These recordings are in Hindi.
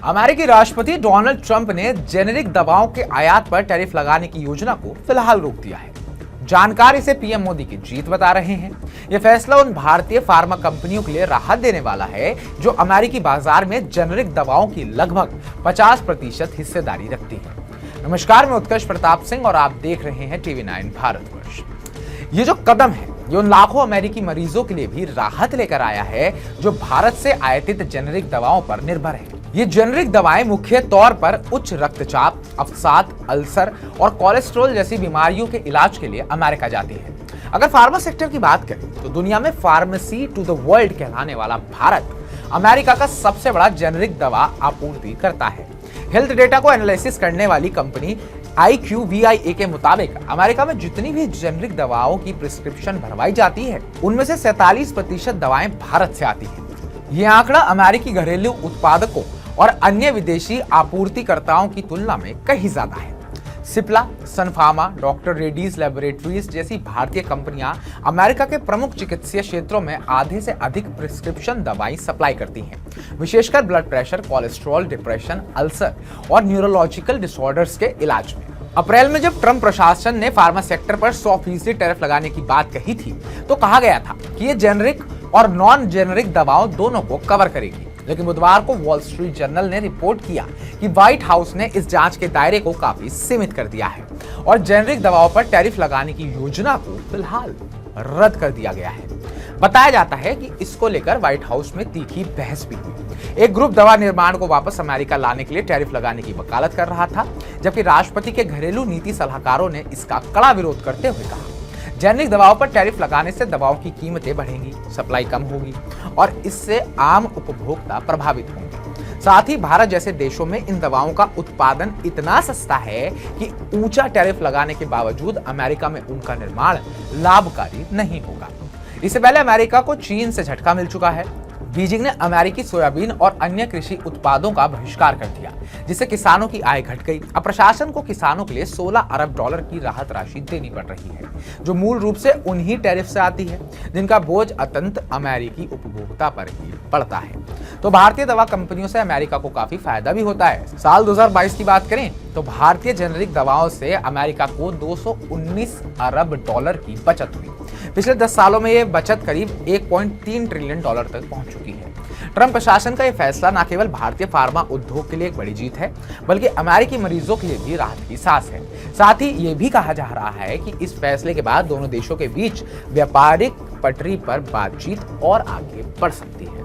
अमेरिकी राष्ट्रपति डोनाल्ड ट्रंप ने जेनेरिक दवाओं के आयात पर टैरिफ लगाने की योजना को फिलहाल रोक दिया है। जानकार इसे पीएम मोदी की जीत बता रहे हैं। यह फैसला उन भारतीय फार्मा कंपनियों के लिए राहत देने वाला है जो अमेरिकी बाजार में जेनेरिक दवाओं की लगभग 50% हिस्सेदारी रखती है। नमस्कार, मैं उत्कर्ष प्रताप सिंह और आप देख रहे हैं TV9 भारतवर्ष। ये जो कदम है ये उन लाखों अमेरिकी मरीजों के लिए भी राहत लेकर आया है जो भारत से आयातित जेनेरिक दवाओं पर निर्भर है। ये जेनेरिक दवाएं मुख्य तौर पर उच्च रक्तचाप, अवसाद, अल्सर और कोलेस्ट्रॉल जैसी बीमारियों के इलाज के लिए अमेरिका जाती है। अगर फार्मा सेक्टर की बात करें तो दुनिया में फार्मेसी टू द वर्ल्ड कहलाने वाला भारत अमेरिका का सबसे बड़ा जेनेरिक दवा आपूर्ति करता है। हेल्थ डेटा को एनालिसिस करने वाली कंपनी IQVIA के मुताबिक अमेरिका में जितनी भी जेनेरिक दवाओं की प्रिस्क्रिप्शन भरवाई जाती है उनमें से 47% दवाएं भारत से आती हैं। ये आंकड़ा अमेरिकी घरेलू उत्पादकों और अन्य विदेशी आपूर्तिकर्ताओं की तुलना में कहीं ज्यादा है। सिप्ला, सन फार्मा, डॉक्टर रेड्डीज लैबोरेटरीज जैसी भारतीय कंपनियां अमेरिका के प्रमुख चिकित्सीय क्षेत्रों में आधे से अधिक प्रिस्क्रिप्शन दवाएं सप्लाई करती हैं, विशेषकर blood pressure, cholesterol, depression, ulcer और न्यूरोलॉजिकल डिसऑर्डर्स के इलाज में। अप्रैल में जब ट्रंप प्रशासन ने फार्मा सेक्टर पर 100% टैरिफ लगाने की बात कही थी तो कहा गया था कि ये जेनेरिक और नॉन जेनेरिक दवाओं दोनों को कवर करेगी। लेकिन बुधवार को वॉल स्ट्रीट जर्नल ने रिपोर्ट किया कि व्हाइट हाउस ने इस जांच के दायरे को काफी सीमित कर दिया है और जेनेरिक दवाओं पर टैरिफ लगाने की योजना को फिलहाल रद्द कर दिया गया है। बताया जाता है कि इसको लेकर व्हाइट हाउस में तीखी बहस भी हुई। एक ग्रुप दवा निर्माण को वापस अमेरिका लाने के लिए टैरिफ लगाने की वकालत कर रहा था, जबकि राष्ट्रपति के घरेलू नीति सलाहकारों ने इसका कड़ा विरोध करते हुए कहा जेनेरिक दवाओं पर टैरिफ लगाने से दवाओं की कीमतें बढ़ेंगी, सप्लाई कम होगी और इससे आम उपभोक्ता प्रभावित होंगे। साथ ही भारत जैसे देशों में इन दवाओं का उत्पादन इतना सस्ता है कि ऊंचा टैरिफ लगाने के बावजूद अमेरिका में उनका निर्माण लाभकारी नहीं होगा। इससे पहले अमेरिका को चीन से झटका मिल चुका है। बीजिंग ने अमेरिकी सोयाबीन और अन्य कृषि उत्पादों का बहिष्कार कर दिया, जिससे किसानों की आय घट गई। अब प्रशासन को किसानों के लिए $16 अरब की राहत राशि देनी पड़ रही है, जो मूल रूप से उन्हीं टैरिफ से आती है जिनका बोझ अत्यंत अमेरिकी उपभोक्ता पर ही पड़ता है। तो भारतीय दवा कंपनियों से अमेरिका को काफी फायदा भी होता है। साल 2022 की बात करें तो भारतीय जेनेरिक दवाओं से अमेरिका को $219 अरब की बचत हुई। पिछले 10 सालों में यह बचत करीब $1.3 ट्रिलियन तक पहुंच चुकी है। ट्रंप प्रशासन का यह फैसला न केवल भारतीय फार्मा उद्योग के लिए एक बड़ी जीत है, बल्कि अमेरिकी मरीजों के लिए भी राहत की सांस है। साथ ही यह भी कहा जा रहा है कि इस फैसले के बाद दोनों देशों के बीच व्यापारिक पटरी पर बातचीत और आगे बढ़ सकती है।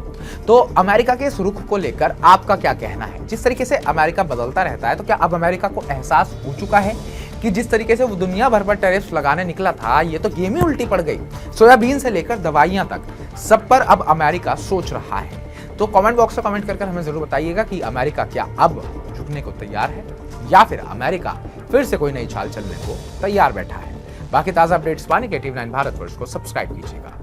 तो अमेरिका के इस रुख को लेकर आपका क्या कहना है? जिस तरीके से अमेरिका बदलता रहता है, तो क्या अब अमेरिका को एहसास हो चुका है कि जिस तरीके से वो दुनिया भर पर टैरिफ लगाने निकला था, ये तो गेम ही उल्टी पड़ गई। सोयाबीन से लेकर दवाइयां तक सब पर अब अमेरिका सोच रहा है। तो कमेंट बॉक्स में कमेंट करके हमें जरूर बताइएगा कि अमेरिका क्या अब झुकने को तैयार है या फिर अमेरिका फिर से कोई नई चाल चलने को तैयार बैठा है। बाकी ताजा अपडेट्स पाने के TV9 भारतवर्ष को सब्सक्राइब कीजिएगा।